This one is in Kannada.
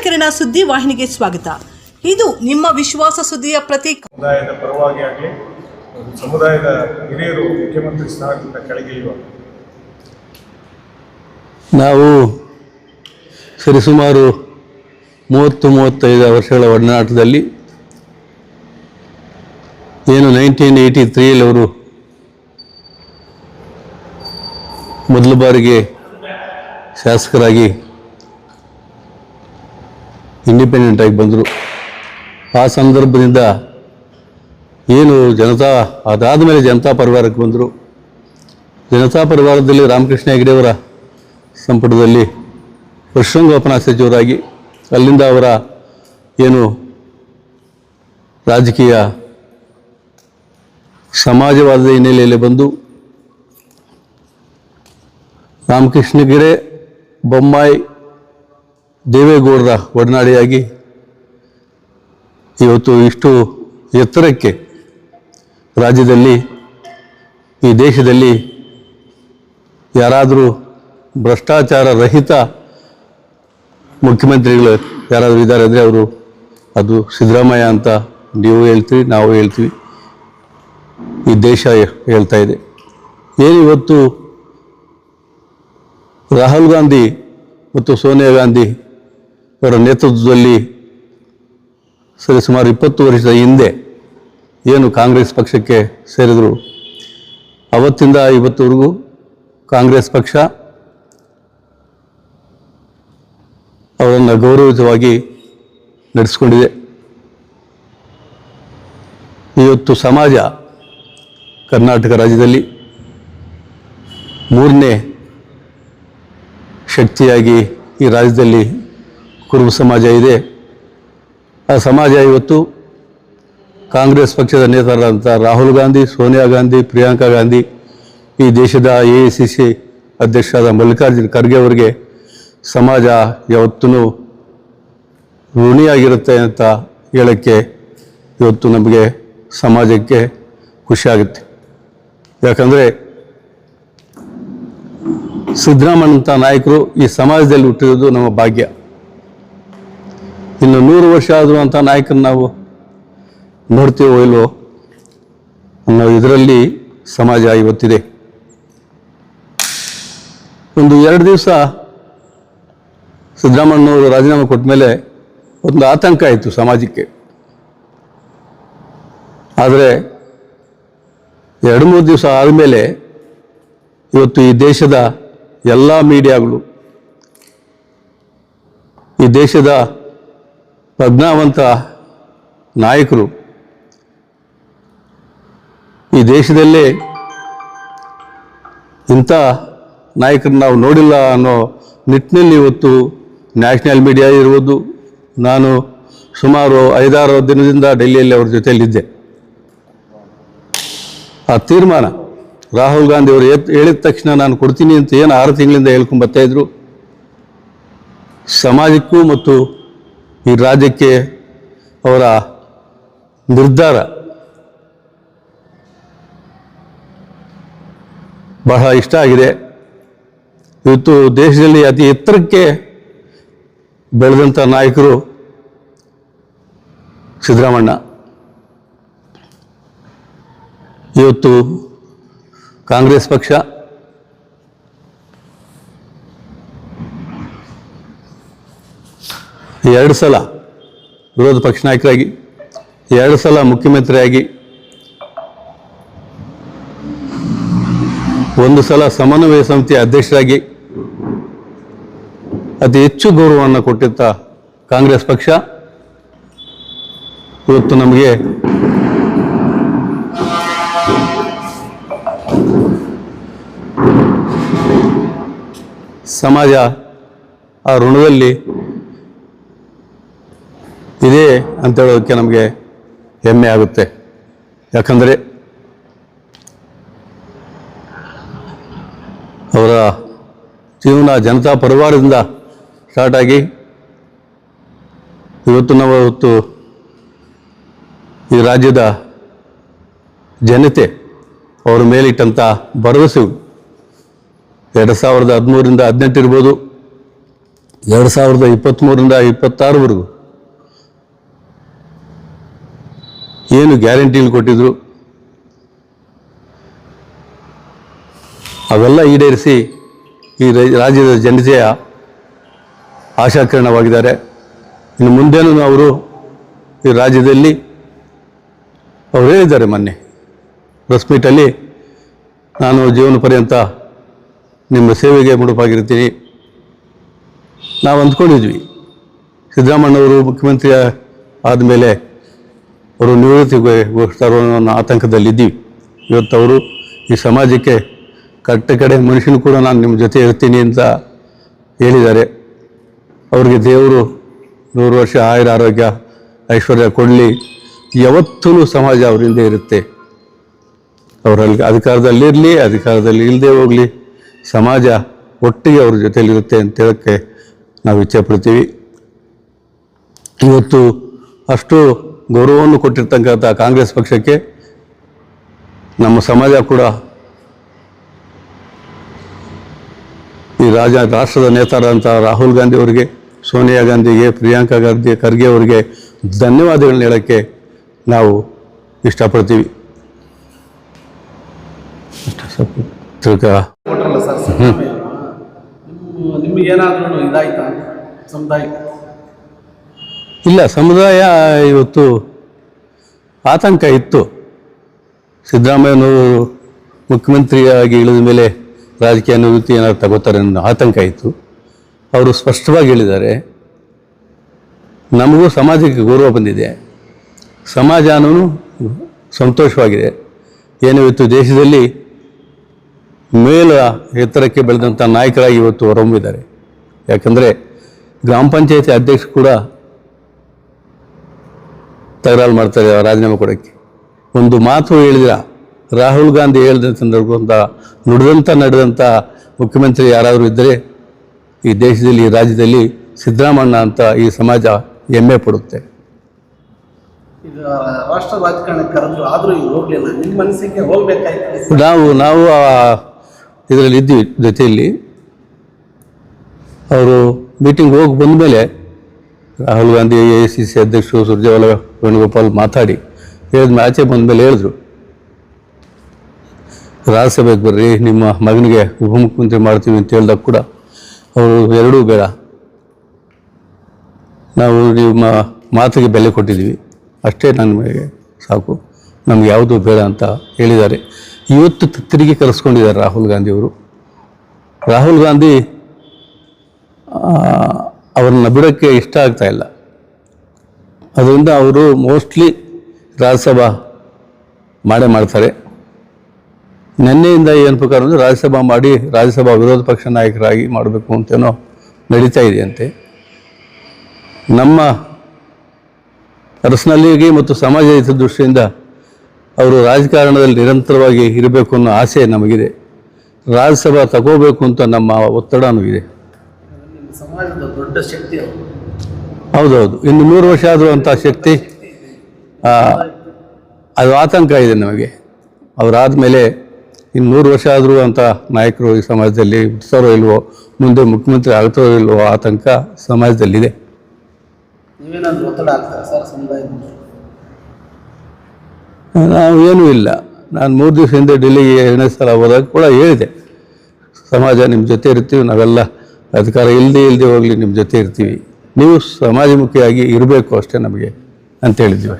ಕಿರಣ ಸುದ್ದಿ ವಾಹಿನಿಗೆ ಸ್ವಾಗತ. ಇದು ನಿಮ್ಮ ವಿಶ್ವಾಸ ಸುದ್ದಿಯ ಪ್ರತೀಕ. ಸಮುದಾಯದ ಪರವಾಗಿ ಆಗಲಿ ಸಮುದಾಯದ ಹಿರಿಯರು ಮುಖ್ಯಮಂತ್ರಿ ಸ್ಥಾನದಿಂದ ಕೆಳಗಿಳಿಯುವ ನಾವು ಸರಿಸುಮಾರು 30-35 ವರ್ಷಗಳ ಒಡನಾಟದಲ್ಲಿ ಏನು 1983 ಅವರು ಮೊದಲ ಬಾರಿಗೆ ಶಾಸಕರಾಗಿ ಇಂಡಿಪೆಂಡೆಂಟ್ ಆಗಿ ಬಂದರು. ಆ ಸಂದರ್ಭದಿಂದ ಏನು ಅದಾದ ಮೇಲೆ ಜನತಾ ಪರಿವಾರಕ್ಕೆ ಬಂದರು. ಜನತಾ ಪರಿವಾರದಲ್ಲಿ ರಾಮಕೃಷ್ಣ ಹೆಗಡೆಯವರ ಸಂಪುಟದಲ್ಲಿ ಪಶುಸಂಗೋಪನಾ ಸಚಿವರಾಗಿ ಅಲ್ಲಿಂದ ಅವರ ಏನು ರಾಜಕೀಯ ಸಮಾಜವಾದದ ಹಿನ್ನೆಲೆಯಲ್ಲಿ ಬಂದು ರಾಮಕೃಷ್ಣ ಹೆಗಡೆ, ಬೊಮ್ಮಾಯಿ, ದೇವೇಗೌಡರ ಒಡನಾಡಿಯಾಗಿ ಇವತ್ತು ಇಷ್ಟು ಎತ್ತರಕ್ಕೆ ರಾಜ್ಯದಲ್ಲಿ ಈ ದೇಶದಲ್ಲಿ ಯಾರಾದರೂ ಭ್ರಷ್ಟಾಚಾರ ರಹಿತ ಮುಖ್ಯಮಂತ್ರಿಗಳು ಯಾರಾದರೂ ಇದ್ದಾರೆ ಅಂದರೆ ಅದು ಸಿದ್ದರಾಮಯ್ಯ ಅಂತ ನೀವು ಹೇಳ್ತೀವಿ, ನಾವು ಹೇಳ್ತೀವಿ, ಈ ದೇಶ ಹೇಳ್ತಾ ಇದೆ. ಏನಿವತ್ತು ರಾಹುಲ್ ಗಾಂಧಿ ಮತ್ತು ಸೋನಿಯಾ ಗಾಂಧಿ ಅವರ ನೇತೃತ್ವದಲ್ಲಿ ಸರಿಸುಮಾರು 20 ವರ್ಷದ ಹಿಂದೆ ಏನು ಕಾಂಗ್ರೆಸ್ ಪಕ್ಷಕ್ಕೆ ಸೇರಿದರು, ಅವತ್ತಿಂದ ಇವತ್ತುವರೆಗೂ ಕಾಂಗ್ರೆಸ್ ಪಕ್ಷ ಅವರನ್ನು ಗೌರವಯುತವಾಗಿ ನಡೆಸಿಕೊಂಡಿದೆ. ಇವತ್ತು ಸಮಾಜ ಕರ್ನಾಟಕ ರಾಜ್ಯದಲ್ಲಿ 3ನೇ ಶಕ್ತಿಯಾಗಿ ಈ ರಾಜ್ಯದಲ್ಲಿ ಕುರುಬ ಸಮಾಜ ಇದೆ. ಆ ಸಮಾಜ ಇವತ್ತು ಕಾಂಗ್ರೆಸ್ ಪಕ್ಷದ ನೇತಾರರಾದಂಥ ರಾಹುಲ್ ಗಾಂಧಿ, ಸೋನಿಯಾ ಗಾಂಧಿ, ಪ್ರಿಯಾಂಕಾ ಗಾಂಧಿ, ಈ ದೇಶದ AICC ಅಧ್ಯಕ್ಷರಾದ ಮಲ್ಲಿಕಾರ್ಜುನ ಖರ್ಗೆ ಅವರಿಗೆ ಸಮಾಜ ಯಾವತ್ತೂ ಋಣಿಯಾಗಿರುತ್ತೆ ಅಂತ ಹೇಳೋಕ್ಕೆ ಇವತ್ತು ನಮಗೆ ಸಮಾಜಕ್ಕೆ ಖುಷಿಯಾಗುತ್ತೆ. ಯಾಕಂದರೆ ಸಿದ್ದರಾಮಯ್ಯಂಥ ನಾಯಕರು ಈ ಸಮಾಜದಲ್ಲಿ ಹುಟ್ಟಿರೋದು ನಮ್ಮ ಭಾಗ್ಯ. ಇನ್ನು 100 ವರ್ಷ ಆದರೂ ಅಂಥ ನಾಯಕರನ್ನು ನಾವು ನೋಡ್ತೀವೋ ಇಲ್ವೋ ಅನ್ನೋ ಇದರಲ್ಲಿ ಸಮಾಜ ಇವತ್ತಿದೆ. ಒಂದು 2 ದಿವಸ ಸಿದ್ದರಾಮಯ್ಯನವರು ರಾಜೀನಾಮೆ ಕೊಟ್ಟ ಮೇಲೆ ಒಂದು ಆತಂಕ ಆಯಿತು ಸಮಾಜಕ್ಕೆ. ಆದರೆ 2-3 ದಿವಸ ಆದಮೇಲೆ ಇವತ್ತು ಈ ದೇಶದ ಎಲ್ಲ ಮೀಡಿಯಾಗಳು, ಈ ದೇಶದ ಪ್ರಜ್ಞಾವಂತ ನಾಯಕರು, ಈ ದೇಶದಲ್ಲೇ ಇಂಥ ನಾಯಕರನ್ನ ನಾವು ನೋಡಿಲ್ಲ ಅನ್ನೋ ನಿಟ್ಟಿನಲ್ಲಿ ಇವತ್ತು ನ್ಯಾಷನಲ್ ಮೀಡಿಯಾ ಇರ್ಬೋದು, ನಾನು ಸುಮಾರು 5-6 ದಿನದಿಂದ ಡೆಲ್ಲಿಯಲ್ಲಿ ಅವ್ರ ಜೊತೆಯಲ್ಲಿದ್ದೆ. ಆ ತೀರ್ಮಾನ ರಾಹುಲ್ ಗಾಂಧಿ ಅವರು ಹೇಳಿದ ತಕ್ಷಣ ನಾನು ಕೊಡ್ತೀನಿ ಅಂತ ಏನು 6 ತಿಂಗಳಿಂದ ಹೇಳ್ಕೊಂಬರ್ತಾಯಿದ್ರು. ಸಮಾಜಕ್ಕೂ ಮತ್ತು ಈ ರಾಜ್ಯಕ್ಕೆ ಅವರ ನಿರ್ಧಾರ ಬಹಳ ಇಷ್ಟ ಆಗಿದೆ. ಇವತ್ತು ದೇಶದಲ್ಲಿ ಅತಿ ಎತ್ತರಕ್ಕೆ ಬೆಳೆದಂಥ ನಾಯಕರು ಸಿದ್ದರಾಮಯ್ಯ. ಇವತ್ತು ಕಾಂಗ್ರೆಸ್ ಪಕ್ಷ ಎರಡು ಸಲ ವಿರೋಧ ಪಕ್ಷ ನಾಯಕರಾಗಿ, 2 ಸಲ ಮುಖ್ಯಮಂತ್ರಿಯಾಗಿ, 1 ಸಲ ಸಮನ್ವಯ ಸಮಿತಿ ಅಧ್ಯಕ್ಷರಾಗಿ ಅತಿ ಹೆಚ್ಚು ಗೌರವವನ್ನು ಕೊಟ್ಟಿದ್ದ ಕಾಂಗ್ರೆಸ್ ಪಕ್ಷ ಇವತ್ತು ನಮಗೆ ಸಮಾಜ ಆ ಋಣದಲ್ಲಿ ಇದೆ ಅಂತ ಹೇಳೋದಕ್ಕೆ ನಮಗೆ ಹೆಮ್ಮೆ ಆಗುತ್ತೆ. ಯಾಕಂದರೆ ಅವರ ಜೀವನ ಜನತಾ ಪರಿವಾರದಿಂದ ಸ್ಟಾರ್ಟ್ ಆಗಿ ಇವತ್ತು ಈ ರಾಜ್ಯದ ಜನತೆ ಅವರ ಮೇಲಿಟ್ಟಂಥ ಭರವಸೆಗಳು 2013ರಿಂದ 18 ಇರ್ಬೋದು, 2023ರಿಂದ 26ವರೆಗೂ ಏನು ಗ್ಯಾರಂಟಿಗಳು ಕೊಟ್ಟಿದ್ರು ಅವೆಲ್ಲ ಈಡೇರಿಸಿ ಈ ರಾಜ್ಯದ ಜನತೆಯ ಆಶಾಕಿರಣವಾಗಿದ್ದಾರೆ. ಇನ್ನು ಮುಂದೇನೂ ಅವರು ಈ ರಾಜ್ಯದಲ್ಲಿ ಅವ್ರು ಹೇಳಿದ್ದಾರೆ ಮೊನ್ನೆ ಪ್ರೆಸ್ ಮೀಟಲ್ಲಿ, ನಾನು ಜೀವನ ಪರ್ಯಂತ ನಿಮ್ಮ ಸೇವೆಗೆ ಮುಡುಪಾಗಿರ್ತೀನಿ. ನಾವು ಅಂದ್ಕೊಂಡಿದ್ವಿ ಸಿದ್ದರಾಮಣ್ಣವರು ಮುಖ್ಯಮಂತ್ರಿ ಆದಮೇಲೆ ಅವರು ನಿವೃತ್ತಿಗೆ ಹೋಗ್ತಾರೋ ಅನ್ನೋ ಆತಂಕದಲ್ಲಿದ್ದೀವಿ. ಇವತ್ತು ಅವರು ಈ ಸಮಾಜಕ್ಕೆ ಕಡೆ ಮನುಷ್ಯನು ಕೂಡ ನಾನು ನಿಮ್ಮ ಜೊತೆ ಇರ್ತೀನಿ ಅಂತ ಹೇಳಿದ್ದಾರೆ. ಅವ್ರಿಗೆ ದೇವರು 100 ವರ್ಷ ಆಯುರ ಆರೋಗ್ಯ ಐಶ್ವರ್ಯ ಕೊಡಲಿ. ಯಾವತ್ತೂ ಸಮಾಜ ಅವರಿಂದ ಇರುತ್ತೆ. ಅವರಲ್ಲಿ ಅಧಿಕಾರದಲ್ಲಿರಲಿ ಅಧಿಕಾರದಲ್ಲಿ ಇಲ್ಲದೆ ಹೋಗಲಿ, ಸಮಾಜ ಒಟ್ಟಿಗೆ ಅವ್ರ ಜೊತೆಯಲ್ಲಿರುತ್ತೆ ಅಂತ ಹೇಳೋಕ್ಕೆ ನಾವು ಇಚ್ಛೆ ಪಡ್ತೀವಿ. ಇವತ್ತು ಅಷ್ಟು ಗೌರವವನ್ನು ಕೊಟ್ಟಿರ್ತಕ್ಕಂಥ ಕಾಂಗ್ರೆಸ್ ಪಕ್ಷಕ್ಕೆ ನಮ್ಮ ಸಮಾಜ ಕೂಡ ಈ ರಾಷ್ಟ್ರದ ನೇತಾರಂಥ ರಾಹುಲ್ ಗಾಂಧಿ ಅವರಿಗೆ, ಸೋನಿಯಾ ಗಾಂಧಿಗೆ, ಪ್ರಿಯಾಂಕಾ ಗಾಂಧಿ ಖರ್ಗೆ ಅವರಿಗೆ ಧನ್ಯವಾದಗಳನ್ನ ಹೇಳೋಕ್ಕೆ ನಾವು ಇಷ್ಟಪಡ್ತೀವಿ. ಕೊಟ್ರಲ್ಲ ಸರ್ ನಿಮಗೇನಾದ್ರೂ ಇದಾಯ್ತಾ ಸಮುದಾಯಕ್ಕೆ? ಇಲ್ಲ, ಸಮುದಾಯ ಇವತ್ತು ಆತಂಕ ಇತ್ತು. ಸಿದ್ದರಾಮಯ್ಯನವರು ಮುಖ್ಯಮಂತ್ರಿಯಾಗಿ ಇಳಿದ ಮೇಲೆ ರಾಜಕೀಯ ನಿವೃತ್ತಿ ಏನಾದ್ರು ತಗೋತಾರೆ ಅನ್ನೋ ಆತಂಕ ಇತ್ತು. ಅವರು ಸ್ಪಷ್ಟವಾಗಿ ಹೇಳಿದ್ದಾರೆ, ನಮಗೂ ಸಮಾಜಕ್ಕೆ ಗೌರವ ಬಂದಿದೆ, ಸಮಾಜನೂ ಸಂತೋಷವಾಗಿದೆ. ಏನು ಇವತ್ತು ದೇಶದಲ್ಲಿ ಮೇಲ ಎತ್ತರಕ್ಕೆ ಬೆಳೆದಂಥ ನಾಯಕರಾಗಿ ಇವತ್ತು ಹೊರಹೊಮ್ಮಿದ್ದಾರೆ. ಯಾಕಂದರೆ ಗ್ರಾಮ ಪಂಚಾಯತಿ ಅಧ್ಯಕ್ಷ ಕೂಡ ತಕರಾರು ಮಾಡ್ತಾರೆ ರಾಜೀನಾಮೆ ಕೊಡೋಕ್ಕೆ. ಒಂದು ಮಾತು ಹೇಳಿದ್ರ ರಾಹುಲ್ ಗಾಂಧಿ ಹೇಳಿದ ಸಂದರ್ಭ ನಡೆದಂಥ ಮುಖ್ಯಮಂತ್ರಿ ಯಾರಾದರೂ ಇದ್ದರೆ ಈ ದೇಶದಲ್ಲಿ, ಈ ರಾಜ್ಯದಲ್ಲಿ ಸಿದ್ದರಾಮಣ್ಣ ಅಂತ ಈ ಸಮಾಜ ಹೆಮ್ಮೆ ಪಡುತ್ತೆ. ಈಗ ರಾಷ್ಟ್ರ ರಾಜಕಾರಣಕ್ಕೆ ಕರೆದ್ರು, ಆದರೂ ಈಗ ಹೋಗಲಿಲ್ಲ. ನಿಮ್ಮ ಮನಸ್ಸಿಗೆ ಹೋಗ್ಬೇಕಾಯ್ತು? ನಾವು ಇದರಲ್ಲಿ ಇದ್ವಿ ಜೊತೆಯಲ್ಲಿ. ಅವರು ಮೀಟಿಂಗ್ ಹೋಗಿ ಬಂದಮೇಲೆ ರಾಹುಲ್ ಗಾಂಧಿ AICC ಅಧ್ಯಕ್ಷರು ಸುರ್ಜೇವಾಲಾ ವೇಣುಗೋಪಾಲ್ ಮಾತಾಡಿ ಹೇಳಿದ್ಮೇಲೆ ಆಚೆ ಬಂದಮೇಲೆ ಹೇಳಿದ್ರು, ರಾಜ್ಯಸಭೆಗೆ ಬರ್ರಿ, ನಿಮ್ಮ ಮಗನಿಗೆ ಉಪಮುಖ್ಯಮಂತ್ರಿ ಮಾಡ್ತೀವಿ ಅಂತ ಹೇಳಿದಾಗ ಕೂಡ ಅವರು ಎರಡೂ ಬೇಡ, ನಾವು ನಿಮ್ಮ ಮಾತಿಗೆ ಬೆಲೆ ಕೊಟ್ಟಿದ್ದೀವಿ, ಅಷ್ಟೇ ನಮಗೆ ಸಾಕು, ನಮ್ಗೆ ಯಾವುದೂ ಬೇಡ ಅಂತ ಹೇಳಿದ್ದಾರೆ. ಇವತ್ತು ತಿರುಗಿ ಕರೆಸ್ಕೊಂಡಿದ್ದಾರೆ ರಾಹುಲ್ ಗಾಂಧಿಯವರು. ರಾಹುಲ್ ಗಾಂಧಿ ಅವ್ರನ್ನ ಬಿಡೋಕ್ಕೆ ಇಷ್ಟ ಆಗ್ತಾ ಇಲ್ಲ. ಅದರಿಂದ ಅವರು ಮೋಸ್ಟ್ಲಿ ರಾಜ್ಯಸಭಾ ಮಾಡ್ತಾರೆ. ನಿನ್ನೆಯಿಂದ ಏನು ಪ್ರಕಾರ ಅಂದರೆ ರಾಜ್ಯಸಭಾ ಮಾಡಿ ರಾಜ್ಯಸಭಾ ವಿರೋಧ ಪಕ್ಷ ನಾಯಕರಾಗಿ ಮಾಡಬೇಕು ಅಂತೇನೋ ನಡೀತಾ ಇದೆಯಂತೆ. ನಮ್ಮ ಪರ್ಸನಲಿಗೆ ಮತ್ತು ಸಮಾಜ ಹಿತ ದೃಷ್ಟಿಯಿಂದ ಅವರು ರಾಜಕಾರಣದಲ್ಲಿ ನಿರಂತರವಾಗಿ ಇರಬೇಕು ಅನ್ನೋ ಆಸೆ ನಮಗಿದೆ. ರಾಜ್ಯಸಭಾ ತಗೋಬೇಕು ಅಂತ ನಮ್ಮ ಒತ್ತಡನೂ ಇದೆ. ನಿಮ್ಮ ಸಮಾಜದ ದೊಡ್ಡ ಶಕ್ತಿ ಅವರು. ಹೌದೌದು, ಇನ್ನು 100 ವರ್ಷ ಆದರೂ ಅಂಥ ಶಕ್ತಿ, ಅದು ಆತಂಕ ಇದೆ ನಮಗೆ. ಅವರಾದಮೇಲೆ ಇನ್ನು 100 ವರ್ಷ ಆದರೂ ಅಂಥ ನಾಯಕರು ಈ ಸಮಾಜದಲ್ಲಿ ಹುಟ್ಟಿಸ್ತಾರೋ ಇಲ್ವೋ, ಮುಂದೆ ಮುಖ್ಯಮಂತ್ರಿ ಆಗ್ತಾರೋ ಇಲ್ವೋ ಆತಂಕ ಸಮಾಜದಲ್ಲಿದೆ. ನೀವೇನಾದರೂ ಒತ್ತಡ ಆಗ್ತಾರೆ ಸರ್ ಸಮುದಾಯದಿಂದ? ನಾವು ಏನೂ ಇಲ್ಲ. ನಾನು 3 ದಿವಸ ಹಿಂದೆ ಡೆಲ್ಲಿಗೆ 2ನೇ ಸಲ ಹೋದಾಗ ಕೂಡ ಹೇಳಿದೆ, ಸಮಾಜ ನಿಮ್ಮ ಜೊತೆ ಇರ್ತೀವಿ, ನಾವೆಲ್ಲ ಅಧಿಕಾರ ಇಲ್ಲದೆ ಹೋಗಲಿ ನಿಮ್ಮ ಜೊತೆ ಇರ್ತೀವಿ, ನೀವು ಸಮಾಜಮುಖಿಯಾಗಿ ಇರಬೇಕು ಅಷ್ಟೇ ನಮಗೆ ಅಂತ ಹೇಳಿದ್ವಿ.